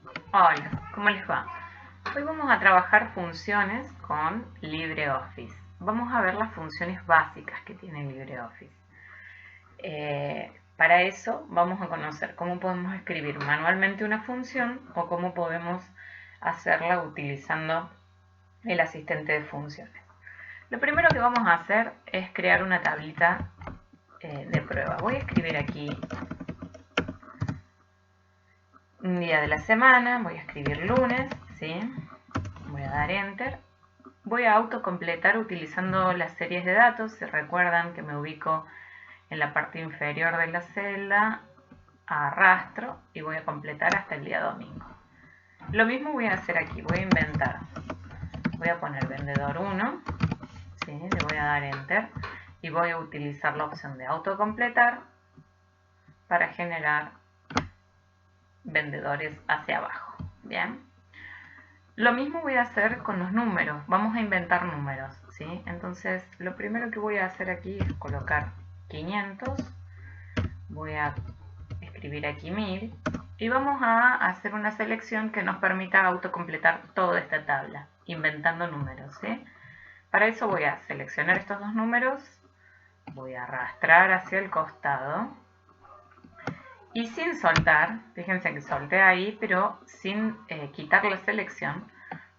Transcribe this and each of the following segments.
Hola, ¿cómo les va? Hoy vamos a trabajar funciones con LibreOffice. Vamos a ver las funciones básicas que tiene LibreOffice. Para eso vamos a conocer cómo podemos escribir manualmente una función o cómo podemos hacerla utilizando el asistente de funciones. Lo primero que vamos a hacer es crear una tablita de prueba. Voy a escribir aquí un día de la semana, voy a escribir lunes, ¿sí? Voy a dar enter. Voy a autocompletar utilizando las series de datos. Si recuerdan que me ubico en la parte inferior de la celda, arrastro y voy a completar hasta el día domingo. Lo mismo voy a hacer aquí, voy a inventar. Voy a poner vendedor 1, ¿sí? Le voy a dar enter y voy a utilizar la opción de autocompletar para generar vendedores hacia abajo. Bien. Lo mismo voy a hacer con los números. Vamos a inventar números, ¿sí? Entonces, lo primero que voy a hacer aquí es colocar 500. Voy a escribir aquí 1000. Y vamos a hacer una selección que nos permita autocompletar toda esta tabla, inventando números, ¿sí? Para eso voy a seleccionar estos dos números. Voy a arrastrar hacia el costado. Y sin soltar, fíjense que solté ahí, pero sin quitar la selección,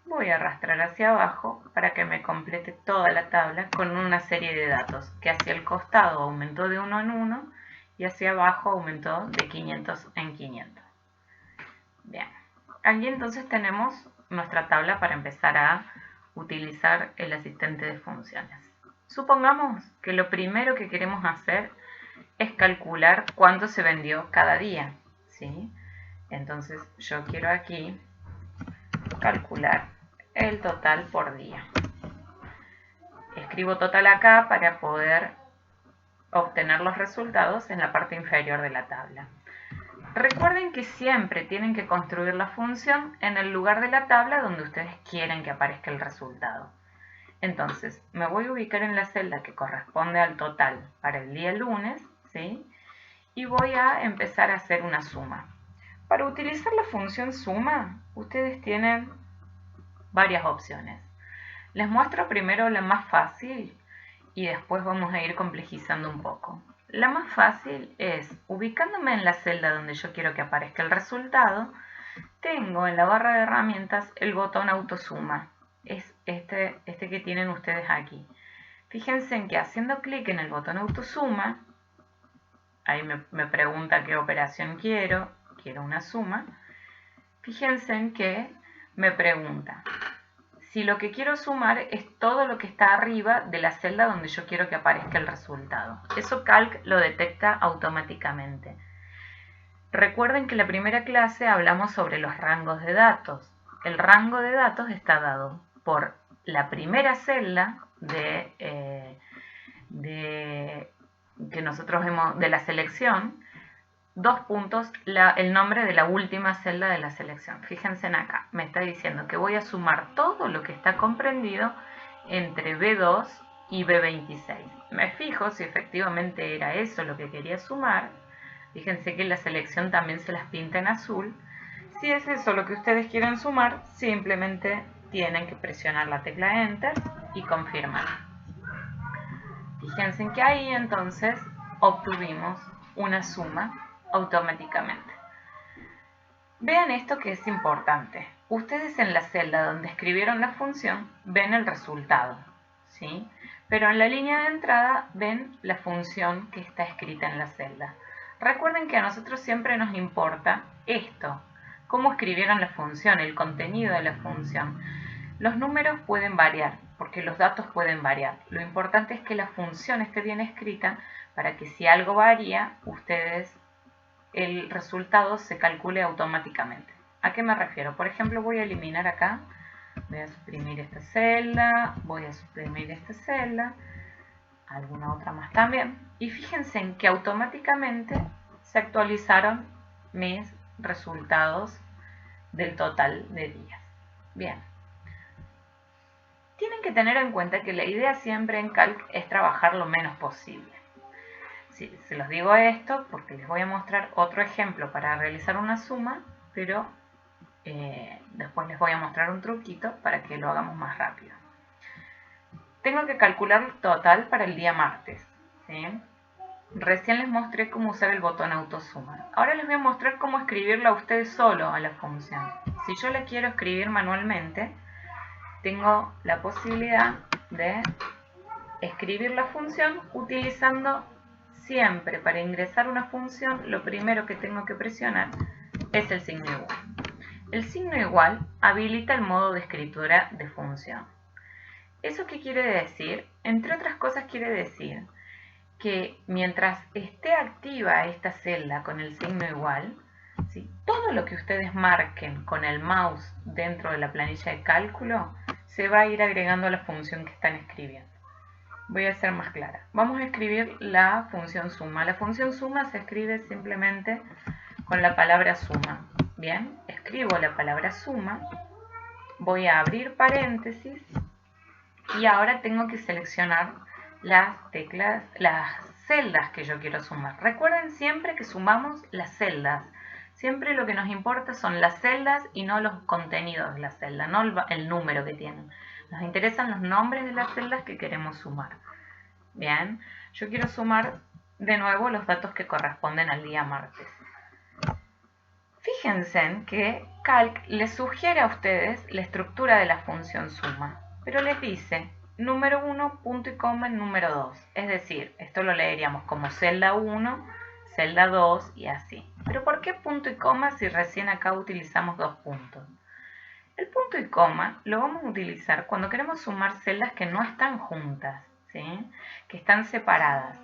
voy a arrastrar hacia abajo para que me complete toda la tabla con una serie de datos, que hacia el costado aumentó de 1 en 1 y hacia abajo aumentó de 500 en 500. Bien, aquí entonces tenemos nuestra tabla para empezar a utilizar el asistente de funciones. Supongamos que lo primero que queremos hacer es calcular cuánto se vendió cada día, ¿sí? Entonces yo quiero aquí calcular el total por día. Escribo total acá para poder obtener los resultados en la parte inferior de la tabla. Recuerden que siempre tienen que construir la función en el lugar de la tabla donde ustedes quieren que aparezca el resultado. Entonces, me voy a ubicar en la celda que corresponde al total para el día lunes, ¿sí? Y voy a empezar a hacer una suma. Para utilizar la función suma, ustedes tienen varias opciones. Les muestro primero la más fácil y después vamos a ir complejizando un poco. La más fácil es, ubicándome en la celda donde yo quiero que aparezca el resultado, tengo en la barra de herramientas el botón autosuma. Es este que tienen ustedes aquí. Fíjense en que haciendo clic en el botón autosuma, ahí me pregunta qué operación quiero una suma. Fíjense en que me pregunta si lo que quiero sumar es todo lo que está arriba de la celda donde yo quiero que aparezca el resultado. Eso Calc lo detecta automáticamente. Recuerden que en la primera clase hablamos sobre los rangos de datos. El rango de datos está dado por la primera celda que nosotros hemos de la selección, dos puntos, el nombre de la última celda de la selección. Fíjense en acá, me está diciendo que voy a sumar todo lo que está comprendido entre B2 y B26. Me fijo si efectivamente era eso lo que quería sumar. Fíjense que la selección también se las pinta en azul. Si es eso lo que ustedes quieren sumar, simplemente tienen que presionar la tecla Enter y confirmar. Fíjense que ahí entonces obtuvimos una suma automáticamente. Vean esto que es importante. Ustedes en la celda donde escribieron la función ven el resultado, ¿sí? Pero en la línea de entrada ven la función que está escrita en la celda. Recuerden que a nosotros siempre nos importa esto, cómo escribieron la función, el contenido de la función. Los números pueden variar, porque los datos pueden variar. Lo importante es que la función esté bien escrita para que si algo varía, el resultado se calcule automáticamente. ¿A qué me refiero? Por ejemplo, voy a eliminar acá, voy a suprimir esta celda, voy a suprimir esta celda, alguna otra más también. Y fíjense en que automáticamente se actualizaron mis resultados del total de días. Bien. Tienen que tener en cuenta que la idea siempre en Calc es trabajar lo menos posible. Sí, se los digo esto porque les voy a mostrar otro ejemplo para realizar una suma, pero Después les voy a mostrar un truquito para que lo hagamos más rápido. Tengo que calcular el total para el día martes, ¿sí? Recién les mostré cómo usar el botón autosuma. Ahora les voy a mostrar cómo escribirla a ustedes solo a la función. Si yo la quiero escribir manualmente, tengo la posibilidad de escribir la función utilizando siempre, para ingresar una función, lo primero que tengo que presionar es el signo igual. El signo igual habilita el modo de escritura de función. ¿Eso qué quiere decir? Entre otras cosas quiere decir que mientras esté activa esta celda con el signo igual, ¿sí?, todo lo que ustedes marquen con el mouse dentro de la planilla de cálculo se va a ir agregando a la función que están escribiendo. Voy a ser más clara. Vamos a escribir la función suma. La función suma se escribe simplemente con la palabra suma. Bien, escribo la palabra suma, voy a abrir paréntesis y ahora tengo que seleccionar las teclas, las celdas que yo quiero sumar. Recuerden siempre que sumamos las celdas. Siempre lo que nos importa son las celdas y no los contenidos de la celda, no el número que tienen. Nos interesan los nombres de las celdas que queremos sumar. Bien, yo quiero sumar de nuevo los datos que corresponden al día martes. Fíjense que Calc les sugiere a ustedes la estructura de la función suma, pero les dice número 1, punto y coma en número 2. Es decir, esto lo leeríamos como celda 1, celda 2 y así. Pero ¿por qué punto y coma si recién acá utilizamos dos puntos? El punto y coma lo vamos a utilizar cuando queremos sumar celdas que no están juntas, ¿sí?, que están separadas.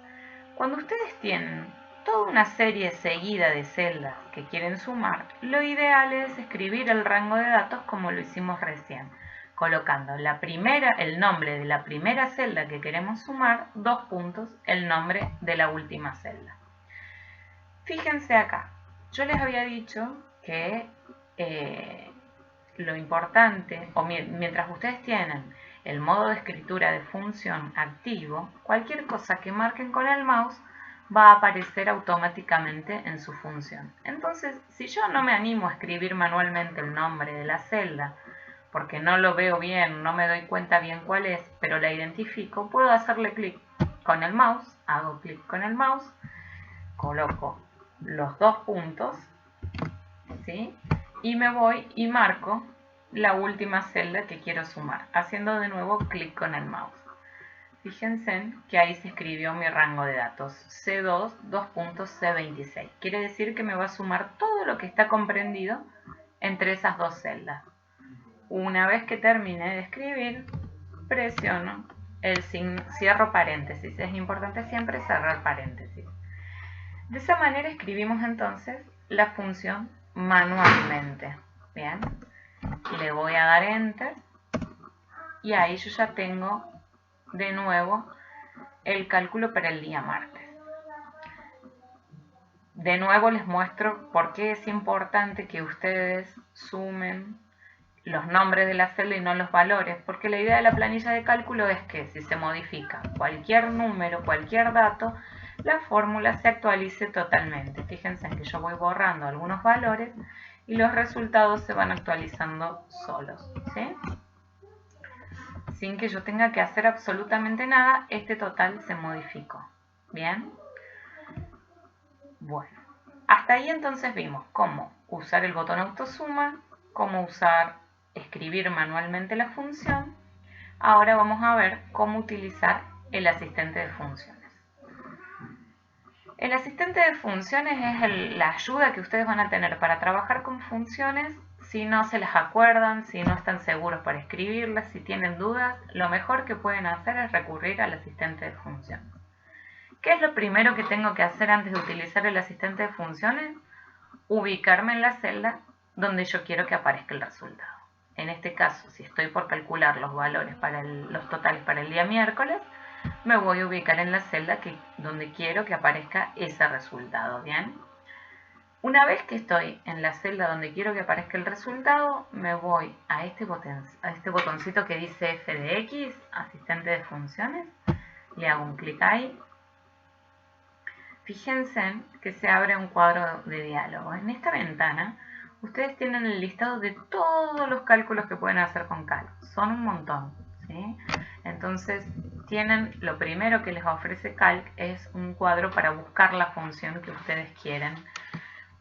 Cuando ustedes tienen toda una serie seguida de celdas que quieren sumar, lo ideal es escribir el rango de datos como lo hicimos recién, colocando el nombre de la primera celda que queremos sumar, 2 puntos, el nombre de la última celda. Fíjense acá, yo les había dicho que lo importante, o mientras ustedes tienen el modo de escritura de función activo, cualquier cosa que marquen con el mouse va a aparecer automáticamente en su función. Entonces, si yo no me animo a escribir manualmente el nombre de la celda, porque no lo veo bien, no me doy cuenta bien cuál es, pero la identifico, puedo hacerle clic con el mouse, hago clic con el mouse, coloco los 2 puntos, ¿sí?, y me voy y marco la última celda que quiero sumar, haciendo de nuevo clic con el mouse. Fíjense que ahí se escribió mi rango de datos, C2, 2.C26. Quiere decir que me va a sumar todo lo que está comprendido entre esas dos celdas. Una vez que termine de escribir, presiono el signo, cierro paréntesis. Es importante siempre cerrar paréntesis. De esa manera escribimos entonces la función manualmente. Bien, le voy a dar Enter y ahí yo ya tengo de nuevo el cálculo para el día martes. De nuevo les muestro por qué es importante que ustedes sumen los nombres de la celda y no los valores, porque la idea de la planilla de cálculo es que si se modifica cualquier número, cualquier dato, la fórmula se actualice totalmente. Fíjense que yo voy borrando algunos valores y los resultados se van actualizando solos, ¿sí?, sin que yo tenga que hacer absolutamente nada. Este total se modificó. Bien, bueno, hasta ahí entonces vimos cómo usar el botón autosuma, cómo escribir manualmente la función. Ahora vamos a ver cómo utilizar el asistente de funciones. El asistente de funciones es la ayuda que ustedes van a tener para trabajar con funciones. Si no se las acuerdan, si no están seguros para escribirlas, si tienen dudas, lo mejor que pueden hacer es recurrir al asistente de funciones. ¿Qué es lo primero que tengo que hacer antes de utilizar el asistente de funciones? Ubicarme en la celda donde yo quiero que aparezca el resultado. En este caso, si estoy por calcular los valores los totales para el día miércoles, me voy a ubicar en la celda donde quiero que aparezca ese resultado. Bien. Una vez que estoy en la celda donde quiero que aparezca el resultado, me voy a este botoncito que dice F de X, asistente de funciones, le hago un clic ahí. Fíjense que se abre un cuadro de diálogo. En esta ventana ustedes tienen el listado de todos los cálculos que pueden hacer con Calc. Son un montón, ¿sí? Entonces, tienen, lo primero que les ofrece Calc es un cuadro para buscar la función que ustedes quieren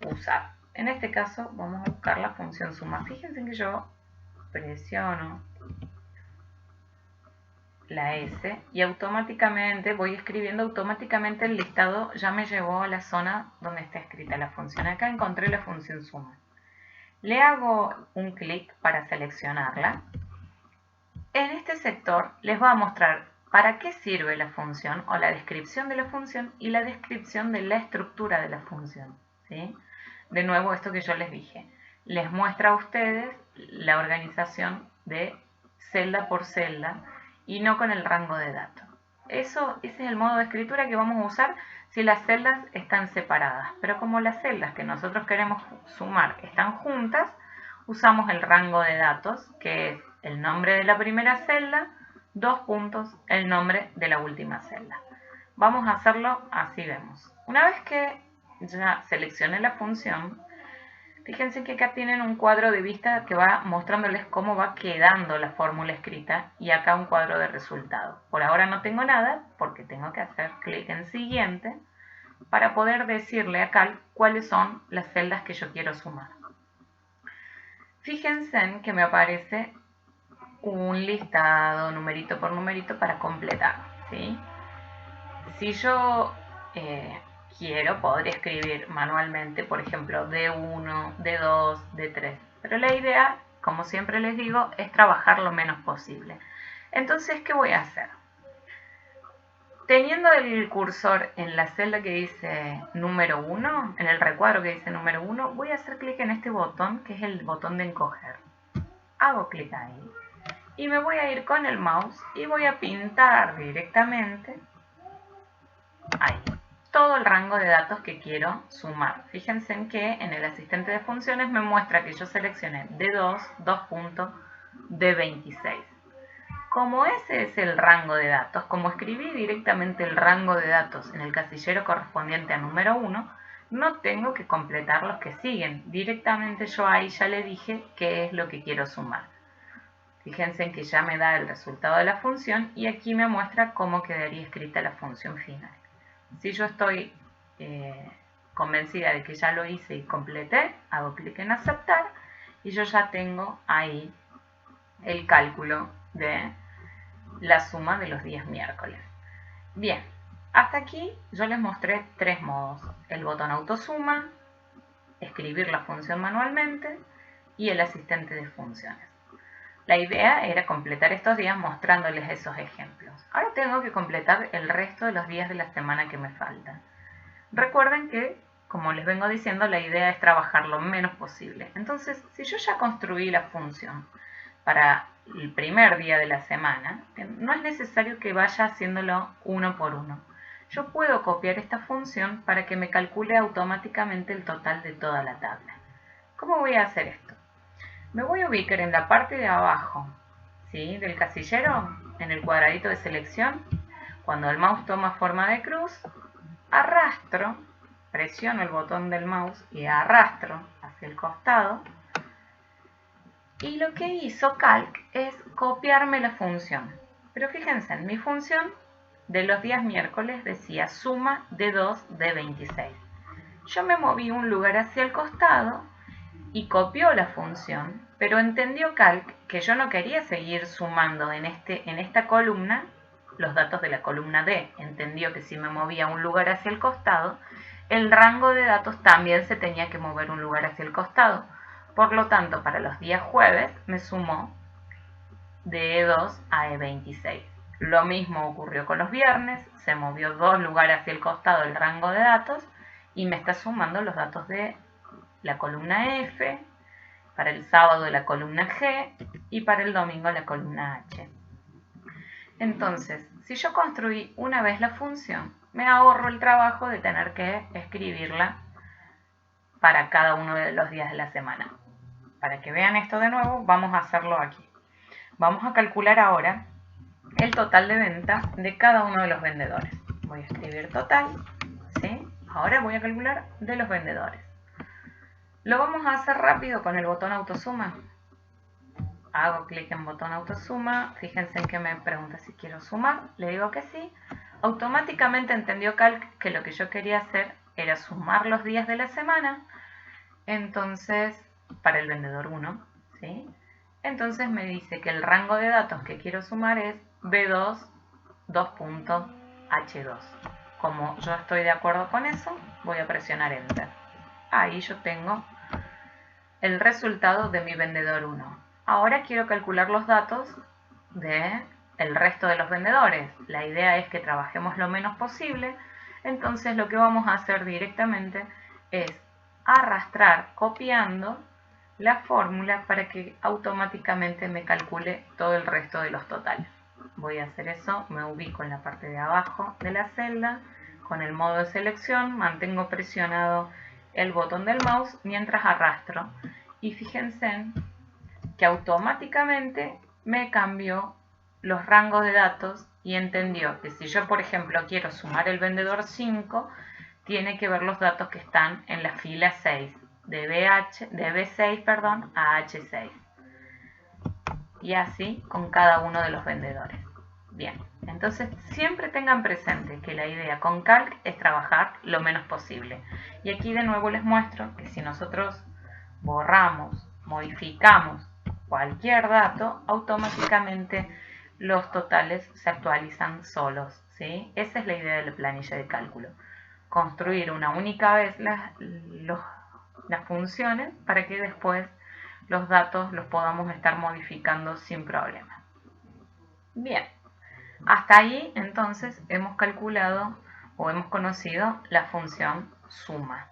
usar. En este caso, vamos a buscar la función suma. Fíjense que yo presiono la S y automáticamente voy escribiendo, automáticamente el listado ya me llevó a la zona donde está escrita la función. Acá encontré la función suma. Le hago un clic para seleccionarla. En este sector les va a mostrar para qué sirve la función o la descripción de la función y la descripción de la estructura de la función, ¿sí? De nuevo, esto que yo les dije, les muestra a ustedes la organización de celda por celda y no con el rango de datos. Ese es el modo de escritura que vamos a usar si las celdas están separadas. Pero como las celdas que nosotros queremos sumar están juntas, usamos el rango de datos, que es el nombre de la primera celda, 2 puntos, el nombre de la última celda. Vamos a hacerlo así, vemos. Una vez que ya seleccioné la función, fíjense que acá tienen un cuadro de vista que va mostrándoles cómo va quedando la fórmula escrita y acá un cuadro de resultado. Por ahora no tengo nada porque tengo que hacer clic en siguiente para poder decirle a Calc cuáles son las celdas que yo quiero sumar. Fíjense en que me aparece un listado numerito por numerito para completar, ¿sí? Si yo quiero, podría escribir manualmente, por ejemplo, D1, D2, D3. Pero la idea, como siempre les digo, es trabajar lo menos posible. Entonces, ¿qué voy a hacer? Teniendo el cursor en la celda que dice número 1, en el recuadro que dice número 1, voy a hacer clic en este botón, que es el botón de encoger. Hago clic ahí. Y me voy a ir con el mouse y voy a pintar directamente ahí todo el rango de datos que quiero sumar. Fíjense en que en el asistente de funciones me muestra que yo seleccioné D2, 2 puntos, D26. Como ese es el rango de datos, como escribí directamente el rango de datos en el casillero correspondiente a número 1, no tengo que completar los que siguen. Directamente yo ahí ya le dije qué es lo que quiero sumar. Fíjense en que ya me da el resultado de la función y aquí me muestra cómo quedaría escrita la función final. Si yo estoy convencida de que ya lo hice y completé, hago clic en aceptar y yo ya tengo ahí el cálculo de la suma de los días miércoles. Bien, hasta aquí yo les mostré 3 modos: el botón autosuma, escribir la función manualmente y el asistente de funciones. La idea era completar estos días mostrándoles esos ejemplos. Ahora tengo que completar el resto de los días de la semana que me faltan. Recuerden que, como les vengo diciendo, la idea es trabajar lo menos posible. Entonces, si yo ya construí la función para el primer día de la semana, no es necesario que vaya haciéndolo uno por uno. Yo puedo copiar esta función para que me calcule automáticamente el total de toda la tabla. ¿Cómo voy a hacer esto? Me voy a ubicar en la parte de abajo, ¿sí?, del casillero, en el cuadradito de selección. Cuando el mouse toma forma de cruz, arrastro, presiono el botón del mouse y arrastro hacia el costado. Y lo que hizo Calc es copiarme la función. Pero fíjense, en mi función de los días miércoles decía suma de 2 de 26. Yo me moví un lugar hacia el costado y copió la función, pero entendió Calc que yo no quería seguir sumando en esta columna los datos de la columna D. Entendió que si me movía un lugar hacia el costado, el rango de datos también se tenía que mover un lugar hacia el costado. Por lo tanto, para los días jueves me sumó de E2 a E26. Lo mismo ocurrió con los viernes, se movió 2 lugares hacia el costado el rango de datos y me está sumando los datos de la columna F, para el sábado la columna G y para el domingo la columna H. Entonces, si yo construí una vez la función, me ahorro el trabajo de tener que escribirla para cada uno de los días de la semana. Para que vean esto de nuevo, vamos a hacerlo aquí. Vamos a calcular ahora el total de venta de cada uno de los vendedores. Voy a escribir total, ¿sí? Ahora voy a calcular de los vendedores. Lo vamos a hacer rápido con el botón autosuma. Hago clic en botón autosuma, fíjense en que me pregunta si quiero sumar, le digo que sí. Automáticamente entendió Calc que lo que yo quería hacer era sumar los días de la semana, entonces, para el vendedor 1, ¿sí? Entonces me dice que el rango de datos que quiero sumar es B2, 2.H2. Como yo estoy de acuerdo con eso, voy a presionar Enter. Ahí yo tengo el resultado de mi vendedor 1. Ahora quiero calcular los datos de el resto de los vendedores. La idea es que trabajemos lo menos posible, entonces lo que vamos a hacer directamente es arrastrar copiando la fórmula para que automáticamente me calcule todo el resto de los totales. Voy a hacer eso, me ubico en la parte de abajo de la celda, con el modo de selección, mantengo presionado el botón del mouse mientras arrastro y fíjense que automáticamente me cambió los rangos de datos y entendió que si yo, por ejemplo, quiero sumar el vendedor 5, tiene que ver los datos que están en la fila 6, de B6 a H6. Y así con cada uno de los vendedores. Bien, entonces siempre tengan presente que la idea con Calc es trabajar lo menos posible. Y aquí de nuevo les muestro que si nosotros borramos, modificamos cualquier dato, automáticamente los totales se actualizan solos, ¿sí? Esa es la idea de la planilla de cálculo. Construir una única vez las funciones para que después los datos los podamos estar modificando sin problema. Bien, hasta ahí entonces hemos calculado o hemos conocido la función suma.